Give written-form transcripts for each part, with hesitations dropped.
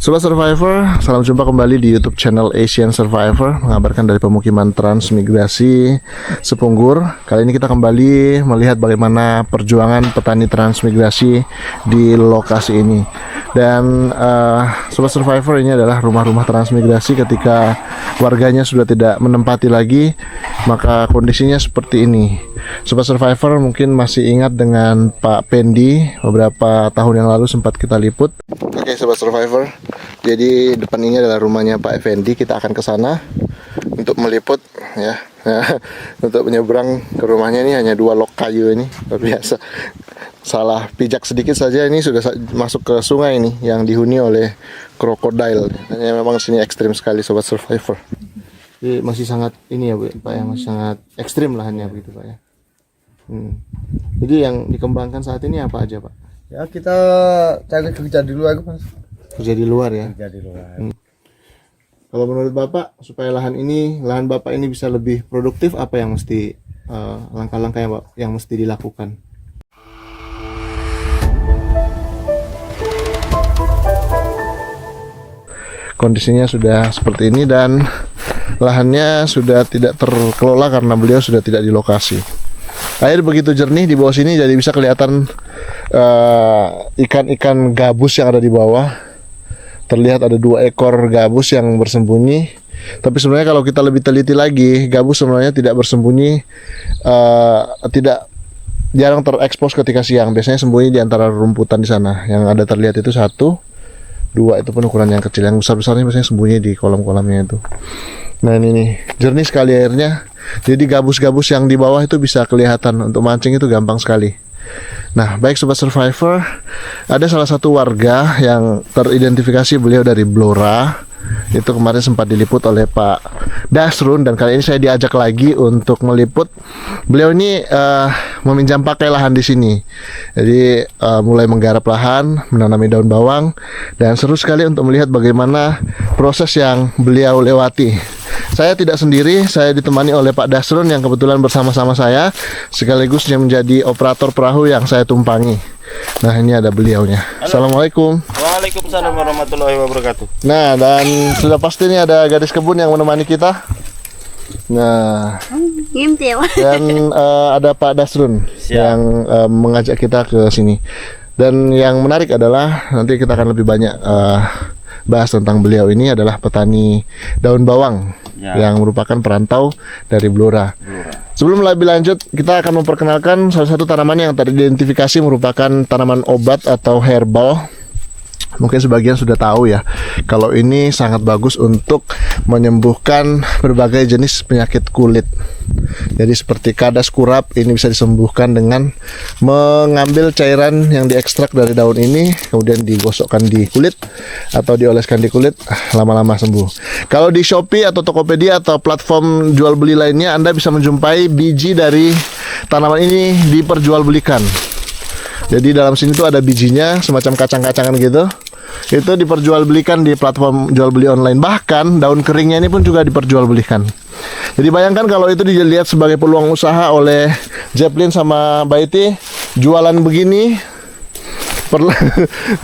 Sobat Survivor, salam jumpa kembali di YouTube channel Asian Survivor, mengabarkan dari pemukiman transmigrasi Sepunggur. Kali ini kita kembali melihat bagaimana perjuangan petani transmigrasi di lokasi ini. Dan Sobat Survivor, ini adalah rumah-rumah transmigrasi ketika warganya sudah tidak menempati lagi, maka kondisinya seperti ini. Sobat Survivor mungkin masih ingat dengan Pak Pendi, beberapa tahun yang lalu sempat kita liput. Oke Sobat Survivor, jadi depan ini adalah rumahnya Pak Effendi. Kita akan ke sana untuk meliput ya. Untuk menyeberang ke rumahnya ini hanya 2 lok kayu ini, luar biasa. Salah pijak sedikit saja ini sudah masuk ke sungai ini yang dihuni oleh krokodil. Hanya memang sini ekstrim sekali Sobat Survivor. Jadi masih sangat ini ya Pak ya, masih sangat ekstrim lahannya begitu Pak ya. Jadi yang dikembangkan saat ini apa aja Pak? Ya kita cari kerja di luar Mas. Kerja di luar ya. Kerja di luar. Kalau menurut Bapak, supaya lahan Bapak ini bisa lebih produktif, apa yang mesti langkah-langkah yang mesti dilakukan? Kondisinya sudah seperti ini dan lahannya sudah tidak terkelola karena beliau sudah tidak di lokasi. Air begitu jernih di bawah sini, jadi bisa kelihatan ikan-ikan gabus yang ada di bawah. Terlihat ada 2 ekor gabus yang bersembunyi. Tapi sebenarnya kalau kita lebih teliti lagi, gabus sebenarnya tidak bersembunyi, jarang terekspos ketika siang. Biasanya sembunyi di antara rumputan di sana. Yang ada terlihat itu 1, 2 itu pun ukuran yang kecil. Yang besar-besarnya biasanya sembunyi di kolam-kolamnya itu. Nah ini nih, jernih sekali airnya. Jadi gabus-gabus yang di bawah itu bisa kelihatan. Untuk mancing itu gampang sekali. Nah, baik Sobat Survivor, ada salah satu warga yang teridentifikasi beliau dari Blora. Itu kemarin sempat diliput oleh Pak Dasrun, dan kali ini saya diajak lagi untuk meliput. Beliau ini meminjam pakai lahan di sini. Jadi mulai menggarap lahan, menanami daun bawang, dan seru sekali untuk melihat bagaimana proses yang beliau lewati. Saya tidak sendiri, saya ditemani oleh Pak Dasrun yang kebetulan bersama-sama saya, sekaligus yang menjadi operator perahu yang saya tumpangi. Nah ini ada beliaunya. Halo. Assalamualaikum. Waalaikumsalam warahmatullahi wabarakatuh. Nah, dan sudah pasti ini ada gadis kebun yang menemani kita. Nah, dan ada Pak Dasrun. Siap. Yang mengajak kita ke sini. Dan yang menarik adalah nanti kita akan lebih banyak bahas tentang beliau. Ini adalah petani daun bawang ya, yang merupakan perantau dari Blora. Sebelum lebih lanjut, kita akan memperkenalkan salah satu tanaman yang teridentifikasi merupakan tanaman obat atau herbal. Mungkin sebagian sudah tahu ya, kalau ini sangat bagus untuk menyembuhkan berbagai jenis penyakit kulit. Jadi seperti kadas kurap, ini bisa disembuhkan dengan mengambil cairan yang diekstrak dari daun ini, kemudian digosokkan di kulit atau dioleskan di kulit, lama-lama sembuh. Kalau di Shopee atau Tokopedia atau platform jual beli lainnya, Anda bisa menjumpai biji dari tanaman ini diperjualbelikan. Jadi dalam sini tuh ada bijinya, semacam kacang-kacangan gitu. Itu diperjualbelikan di platform jual beli online. Bahkan daun keringnya ini pun juga diperjualbelikan. Jadi bayangkan kalau itu dilihat sebagai peluang usaha oleh Zeppelin sama Baiti, jualan begini,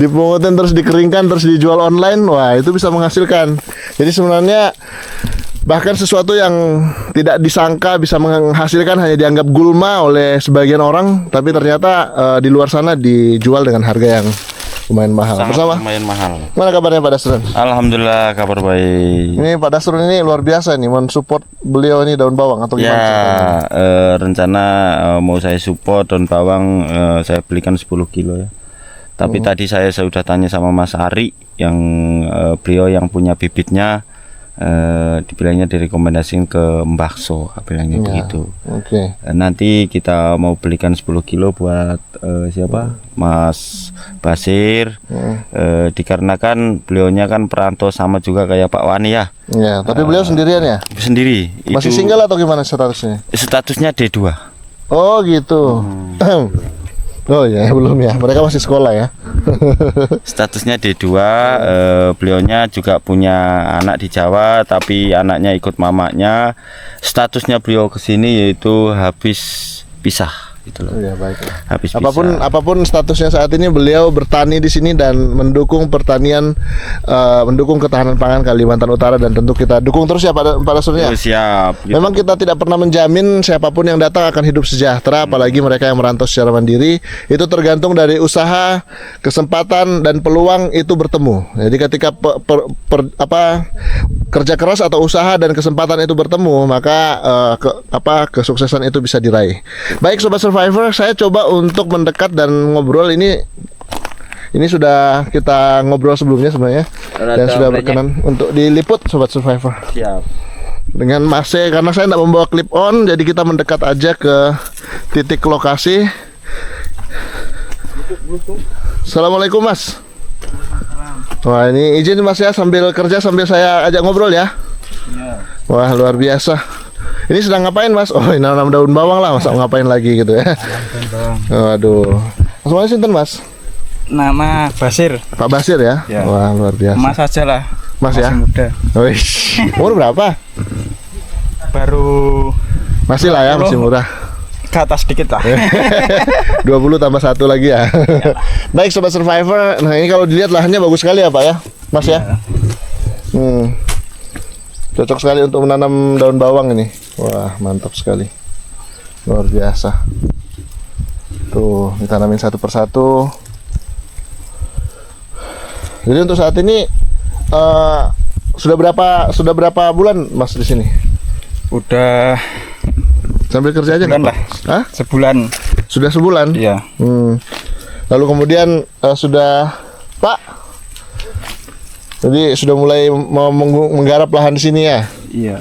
dipungutin terus dikeringkan terus dijual online, wah itu bisa menghasilkan. Jadi sebenarnya bahkan sesuatu yang tidak disangka bisa menghasilkan hanya dianggap gulma oleh sebagian orang, tapi ternyata di luar sana dijual dengan harga yang lumayan mahal. Bersama lumayan mahal. Mana kabarnya Pak Dasrun? Alhamdulillah kabar baik. Ini Pak Dasrun ini luar biasa nih, mensupport beliau ini daun bawang atau gimana? Ya, rencana mau saya support daun bawang, saya belikan 10 kilo ya. Tapi tadi saya sudah tanya sama Mas Ari yang beliau yang punya bibitnya. Dibilangnya direkomendasikan ke Mbakso, bilangnya ya, begitu. Oke. Nanti kita mau belikan 10 kilo buat siapa? Mas Basir. Dikarenakan beliaunya kan perantau sama juga kayak Pak Wani ya. Ya, tapi beliau sendirian ya? Sendiri. Masih itu, single atau gimana statusnya? Statusnya D2. Oh gitu. Oh ya, belum ya. Mereka masih sekolah ya. Statusnya D2. Beliaunya juga punya anak di Jawa, tapi anaknya ikut mamanya. Statusnya beliau kesini yaitu habis pisah. gitu loh. Iya, baik. Habis Apapun statusnya saat ini, beliau bertani di sini dan mendukung pertanian, mendukung ketahanan pangan Kalimantan Utara, dan tentu kita dukung terus ya Pak Dasrul ya. Siap. Gitu. Memang kita tidak pernah menjamin siapapun yang datang akan hidup sejahtera, apalagi mereka yang merantau secara mandiri. Itu tergantung dari usaha, kesempatan dan peluang itu bertemu. Jadi ketika kerja keras atau usaha dan kesempatan itu bertemu, maka kesuksesan itu bisa diraih. Baik Sobat Survivor, saya coba untuk mendekat dan ngobrol. Ini sudah kita ngobrol sebelumnya sebenarnya, dan sudah berkenan untuk diliput Sobat Survivor. Siap. Dengan Mas E, karena saya tidak membawa clip on, jadi kita mendekat aja ke titik lokasi. Assalamualaikum Mas. Wah, ini izin Mas ya, sambil kerja sambil saya ajak ngobrol ya. Wah, luar biasa. Ini sedang ngapain Mas? Oh, ini nanam daun bawang lah, masa ngapain lagi gitu ya. Waduh. Mas sinten Mas? Nama Basir. Pak Basir ya? Ya. Wah, luar biasa. Mas aja lah. Mas masih ya? Muda. Wih, umur berapa? Baru Masih lah ya, masih murah. ke atas dikit lah. 20 tambah 1 lagi ya. Baik Sobat Survivor, nah ini kalau dilihat lahannya bagus sekali ya Pak ya, Mas ya. Cocok sekali untuk menanam daun bawang ini. Wah, mantap sekali. Luar biasa. Tuh, ditanamin satu persatu. Jadi untuk saat ini sudah berapa bulan Mas di sini? Udah Sambil kerja aja sebulan nggak, lah. Pak? Hah? Sebulan. Sudah sebulan? Iya. Lalu kemudian sudah Pak, jadi sudah mulai mau menggarap lahan di sini ya? Iya.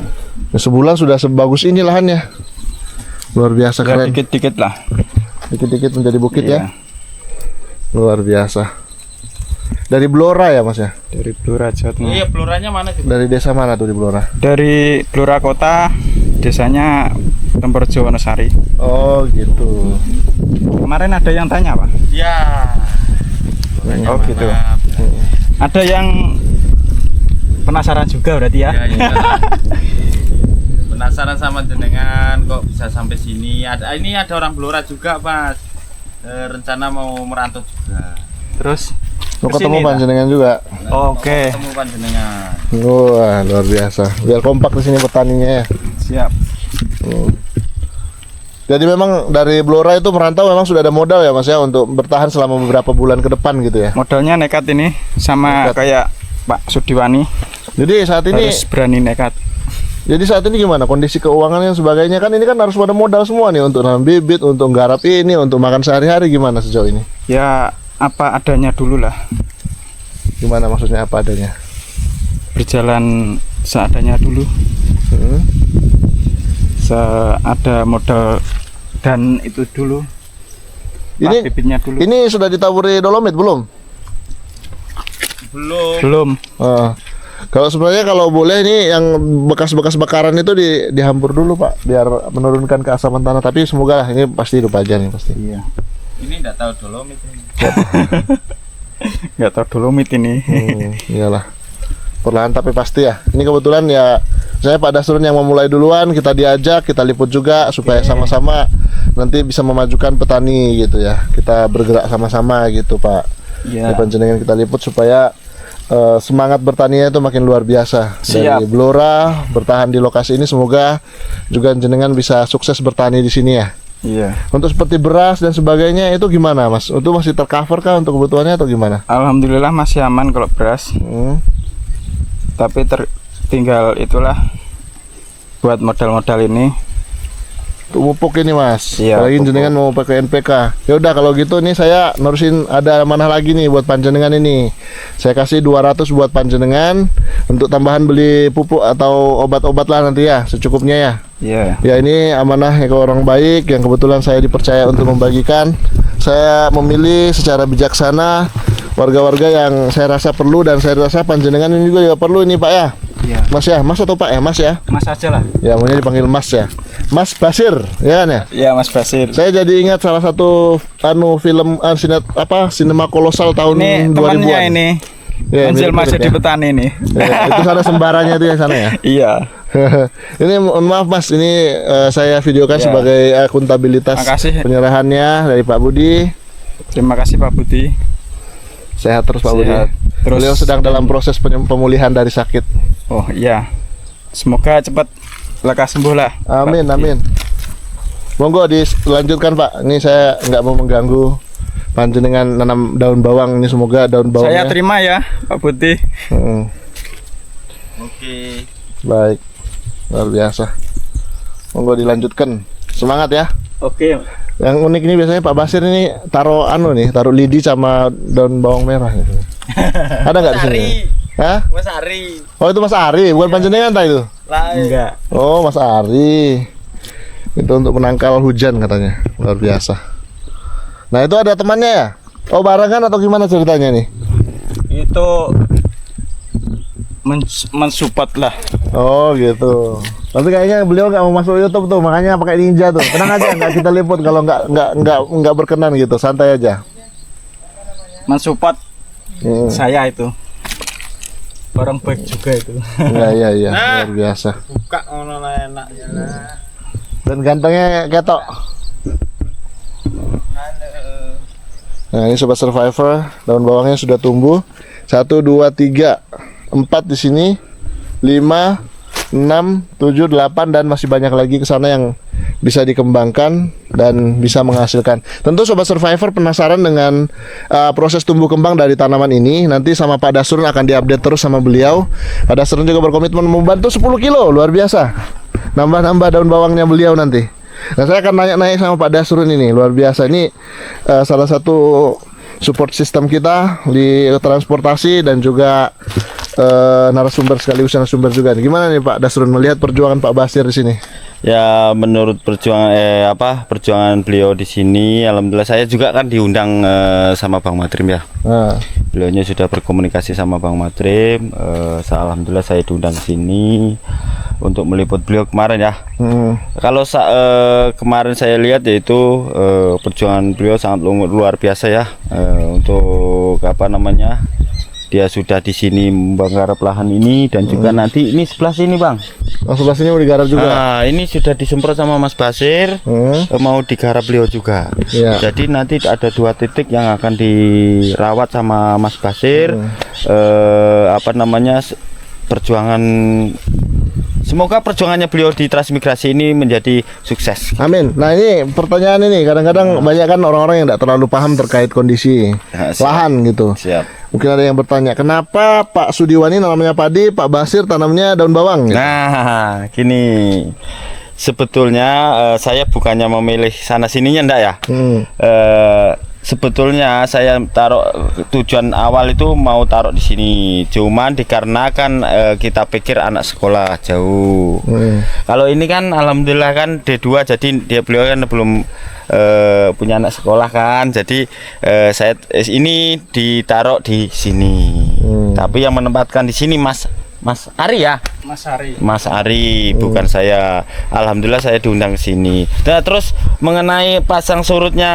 Sebulan sudah sebagus ini lahannya. Luar biasa, Ya, keren. dikit-dikit lah. Dikit-dikit menjadi bukit Iya. ya. Luar biasa. Dari Blora ya Mas ya? Dari Blora Jawa Tengah. Iya, pelurahnya mana sih? Dari desa mana tuh di Blora? Dari Blora Kota, desanya Temperjo Wonosari. Oh gitu. Kemarin ada yang tanya Pak. Ya. Oh gitu. Ada yang penasaran juga berarti ya? Iya. Penasaran sama jenengan kok bisa sampai sini. Ini ada orang Blora juga, Mas. Rencana mau merantau juga. Terus Mau kesini ketemu lah. panjenengan juga. Oke. Mau ketemu panjenengan. Wah, luar biasa. Biar kompak di sini petaninya ya. Siap. Jadi memang dari Blora itu merantau memang sudah ada modal ya Mas ya, untuk bertahan selama beberapa bulan ke depan gitu ya. Modalnya nekat ini sama Nekat. kayak Pak Sudiwani. Jadi saat ini Harus berani nekat. Jadi saat ini gimana kondisi keuangan dan sebagainya, kan ini kan harus pada modal semua nih, untuk nanam bibit, untuk garap ini, untuk makan sehari-hari, gimana sejauh ini? Ya apa adanya dulu lah. Gimana maksudnya apa adanya? Berjalan seadanya dulu. Ada modal dan itu dulu. Ini bibitnya dulu. Ini sudah ditaburi dolomit belum? Belum. Kalau sebenarnya kalau boleh ini yang bekas-bekas bakaran itu dihampur dulu Pak, biar menurunkan keasaman tanah. Tapi semoga lah, ini pasti hidup aja nih pasti. Iya. Ini enggak tahu dolomit ini. Nggak tahu dolomit ini. Iyalah. Perlahan tapi pasti ya. Ini kebetulan ya, saya Pak Dasrul yang memulai duluan, kita diajak, kita liput juga supaya sama-sama nanti bisa memajukan petani gitu ya. Kita bergerak sama-sama gitu Pak. Iya. Panjenengan kita liput supaya semangat bertaninya itu makin luar biasa. Siap. Dari Blora bertahan di lokasi ini, semoga juga jenengan bisa sukses bertani di sini ya. Iya. Untuk seperti beras dan sebagainya itu gimana Mas? Itu masih tercover kah untuk kebutuhannya atau gimana? Alhamdulillah masih aman kalau beras. Tapi tinggal itulah buat modal-modal ini. Pupuk ini Mas. Iya, Apalagi pupuk. jenengan mau pakai NPK. Ya udah kalau gitu nih saya nerusin, ada amanah lagi nih buat panjenengan ini. Saya kasih 200 buat panjenengan untuk tambahan beli pupuk atau obat-obat lah nanti ya, secukupnya ya. Iya. Ya ini amanah ke orang baik yang kebetulan saya dipercaya untuk membagikan. Saya memilih secara bijaksana warga-warga yang saya rasa perlu, dan saya rasa panjenengan ini juga perlu ini Pak ya. Iya. Mas ya, Mas atau Pak ya? Mas ya. Mas aja lah. Ya maunya dipanggil Mas ya. Mas Basir, ya kan ya? Iya Mas Basir. Saya jadi ingat salah satu film sinema kolosal tahun Ini 2000-an. temannya ini. Ya, Anjil mirip-mirip masih ya. di petani nih. Ya, itu sana sembaranya itu ya sana ya. Iya. Ini mohon maaf Mas, ini saya videokan Ya. sebagai akuntabilitas Makasih. penyerahannya dari Pak Budi. Terima kasih Pak Budi. Sehat terus Pak Budi. Sehat terus. Beliau sedang dalam proses pemulihan dari sakit. Oh iya. Semoga cepat lekas sembuh lah. Amin, Pak Budi. amin. Monggo dilanjutkan Pak. Ini saya nggak mau mengganggu panjenengan nanam daun bawang ini, semoga daun bawangnya. Saya terima ya Pak Budi. Mm, Oke. baik, luar biasa. Monggo dilanjutkan. Semangat ya. Oke. Yang unik ini biasanya Pak Basir ini taruh taruh lidi sama daun bawang merah gitu. Ada nggak di sini? Hah? Mas Ari. Oh itu Mas Ari, bukan panjenengan tak itu? Enggak. Oh Mas Ari. Itu untuk menangkal hujan katanya. Luar biasa. Nah itu ada temannya ya? Oh barengan atau gimana ceritanya nih? Itu mensupport lah. Oh gitu. Tapi kayaknya beliau nggak mau masuk YouTube tuh, makanya pakai ninja tuh. Tenang aja, nggak kita liput kalau nggak berkenan gitu, santai aja. Mensupport Hmm. saya itu. Orang baik juga itu. Iya, luar biasa. Buka ono enak ya. Dan gantengnya ketok. Nah ini sobat survivor, daun bawangnya sudah tumbuh. 1, 2, 3, 4 di sini, 5, 6, 7, 8 dan masih banyak lagi ke sana yang bisa dikembangkan dan bisa menghasilkan. Tentu sobat survivor penasaran dengan proses tumbuh kembang dari tanaman ini. Nanti sama Pak Dasrun akan diupdate terus sama beliau. Pak Dasrun juga berkomitmen membantu 10 kilo, luar biasa. Nambah-nambah daun bawangnya beliau nanti. Nah saya akan nanya-nanya sama Pak Dasrun ini, luar biasa. Ini salah satu support system kita di transportasi dan juga narasumber sekaligus narasumber juga. Gimana nih Pak Dasrun melihat perjuangan Pak Basir di sini? Ya menurut perjuangan beliau di sini, alhamdulillah saya juga kan diundang sama Bang Matrim ya. Nah, Beliaunya sudah berkomunikasi sama Bang Matrim. Alhamdulillah saya diundang ke sini untuk meliput beliau kemarin ya. Kalau kemarin saya lihat yaitu perjuangan beliau sangat luar biasa ya. Untuk apa namanya? Dia sudah di sini menggarap lahan ini dan juga nanti ini sebelah sini Bang. oh, sebelah sini mau digarap juga. Nah, ini sudah disemprot sama Mas Basir. Mau digarap beliau juga. Iya. Jadi nanti ada 2 titik yang akan dirawat sama Mas Basir. Apa namanya? Perjuangan, semoga perjuangannya beliau di transmigrasi ini menjadi sukses. Amin. Nah ini pertanyaan ini kadang-kadang banyak kan orang-orang yang tidak terlalu paham terkait kondisi Ya, siap. lahan gitu. Siap. Mungkin ada yang bertanya, kenapa Pak Sudiwani namanya padi, Pak Basir tanamnya daun bawang? Gitu. Nah, gini. Sebetulnya saya bukannya memilih sana sininya ndak ya. Sebetulnya saya taruh tujuan awal itu mau taruh di sini, cuman dikarenakan kita pikir anak sekolah jauh. Kalau ini kan alhamdulillah kan D2, jadi dia beliau kan belum punya anak sekolah kan, jadi saya ini ditaruh di sini. Tapi yang menempatkan di sini Mas Ari ya. Mas Ari, bukan saya. Alhamdulillah saya diundang ke sini. Nah, terus mengenai pasang surutnya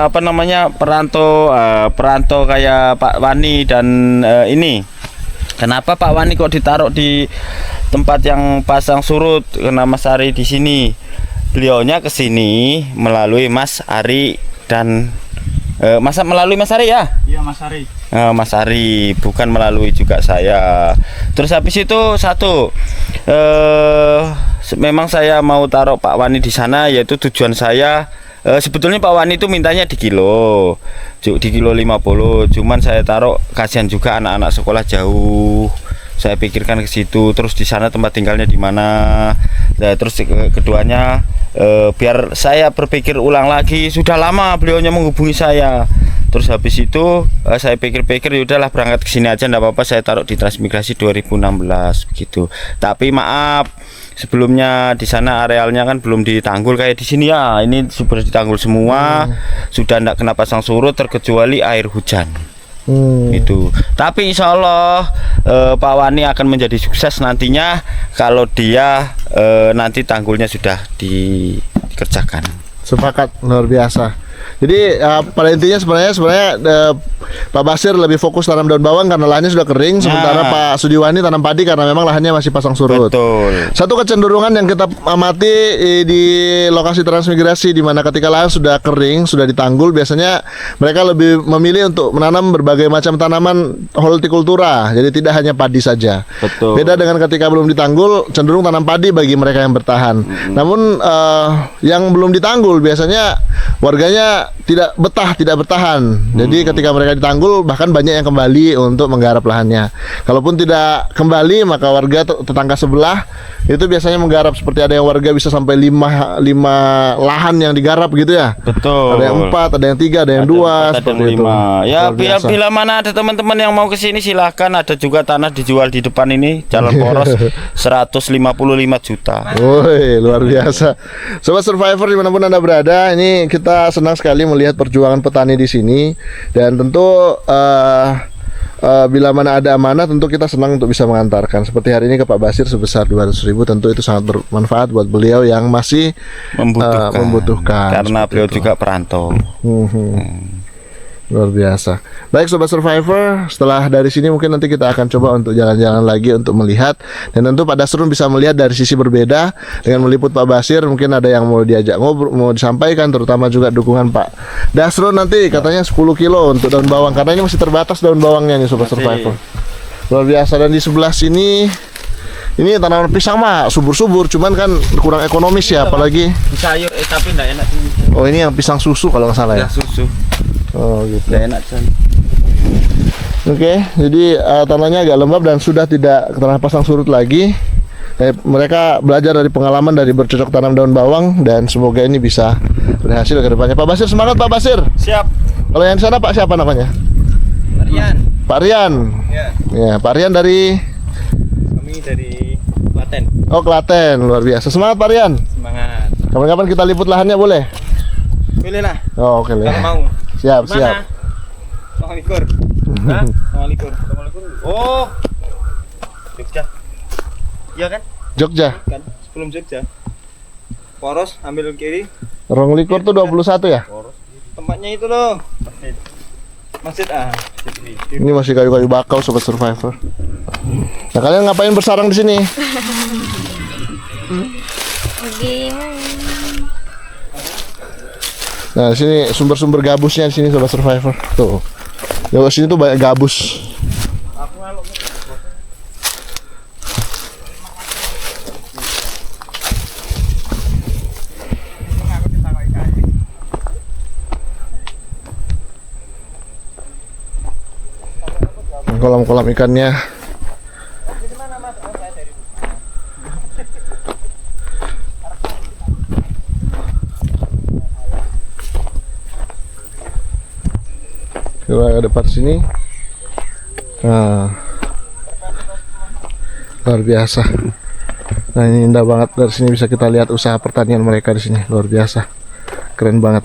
apa namanya perantau kayak Pak Wani dan ini. Kenapa Pak Wani kok ditaruh di tempat yang pasang surut? Karena Mas Ari di sini. Beliaunya ke sini melalui Mas Ari dan melalui Mas Ari ya? Iya Mas Ari. Mas Ari, bukan melalui juga saya. Terus habis itu memang saya mau taruh Pak Wani di sana, yaitu tujuan saya sebetulnya Pak Wani itu mintanya di kilo 50, cuman saya taruh kasihan juga anak-anak sekolah jauh. Saya pikirkan ke situ, terus di sana tempat tinggalnya di mana. Nah, terus keduanya biar saya berpikir ulang lagi, sudah lama beliaunya menghubungi saya. Terus habis itu saya pikir-pikir yaudahlah berangkat ke sini aja, enggak apa-apa, saya taruh di transmigrasi 2016 begitu. Tapi maaf, sebelumnya di sana arealnya kan belum ditanggul kayak di sini ya. Ini sudah ditanggul semua, sudah enggak kena pasang surut terkecuali air hujan. Itu. Tapi insya Allah Pak Wani akan menjadi sukses nantinya kalau dia nanti tanggulnya sudah dikerjakan. Sepakat, luar biasa. Jadi pada intinya sebenarnya Pak Basir lebih fokus tanam daun bawang karena lahannya sudah kering, sementara Pak Sudiwani tanam padi karena memang lahannya masih pasang surut. Betul. Satu kecenderungan yang kita amati di lokasi transmigrasi di mana ketika lahan sudah kering, sudah ditanggul, biasanya mereka lebih memilih untuk menanam berbagai macam tanaman hortikultura. Jadi tidak hanya padi saja. Betul. Beda dengan ketika belum ditanggul, cenderung tanam padi bagi mereka yang bertahan. Namun yang belum ditanggul biasanya warganya tidak betah, tidak bertahan. Jadi ketika mereka ditanggul bahkan banyak yang kembali untuk menggarap lahannya. Kalaupun tidak kembali maka warga tetangga sebelah itu biasanya menggarap, seperti ada yang warga bisa sampai 5 lahan yang digarap gitu ya. Betul. Ada yang 4, ada yang 3, ada yang 2 seperti itu. Ya bila mana ada teman-teman yang mau ke sini silahkan, ada juga tanah dijual di depan ini Jalan Poros 155 juta. Woi, luar biasa. Sobat Survivor dimanapun Anda berada, ini kita senang sekali melihat perjuangan petani di sini. Dan tentu bila mana ada amanah, tentu kita senang untuk bisa mengantarkan. Seperti hari ini ke Pak Basir sebesar 200.000, tentu itu sangat bermanfaat buat beliau yang masih membutuhkan. Karena beliau juga perantau. Luar biasa. Baik Sobat Survivor, setelah dari sini mungkin nanti kita akan coba untuk jalan-jalan lagi untuk melihat. Dan tentu Pak Dasrun bisa melihat dari sisi berbeda dengan meliput Pak Basir. Mungkin ada yang mau diajak ngobrol, mau disampaikan, terutama juga dukungan Pak Dasrun nanti katanya 10 kilo untuk daun bawang, karena ini masih terbatas daun bawangnya nih Sobat Survivor. Luar biasa. Dan di sebelah sini ini tanaman pisang mah subur-subur, cuman kan kurang ekonomis ya, apalagi Sayur tapi enggak enak. oh ini yang pisang susu kalau nggak salah ya. Susu. Oh gitu. Enggak enak coy. Oke, jadi tanahnya agak lembab dan sudah tidak tanah pasang surut lagi. Mereka belajar dari pengalaman dari bercocok tanam daun bawang, dan semoga ini bisa berhasil ke depannya. Pak Basir, semangat Pak Basir. Siap. Kalau yang di sana Pak siapa namanya? Rian. Pak Rian. Ya, Pak Rian dari Kami dari Klaten. Oh, Klaten. Luar biasa. Semangat Pak Rian. Semangat. Kapan-kapan kita liput lahannya boleh? Pilih lah. Oh, oke. Kalau mau. Siap, Mana? siap. Bang Likur. Hah? Bang Likur. Oh. Jogja. Iya kan? Jogja. Kan sebelum Jogja. Poros ambil kiri. Rong Likur tuh 21 ya? Poros. Tempatnya itu loh. Masjid Ini masih kayu-kayu bakau Sobat Survivor. Nah, kalian ngapain bersarang di sini? Nah, di sini sumber-sumber gabusnya di sini Sobat Survivor. Tuh. Di sini tuh banyak gabus. Kolam-kolam ikannya. Kita depan sini. Nah, luar biasa. Nah, ini indah banget, dari sini bisa kita lihat usaha pertanian mereka di sini, luar biasa, keren banget.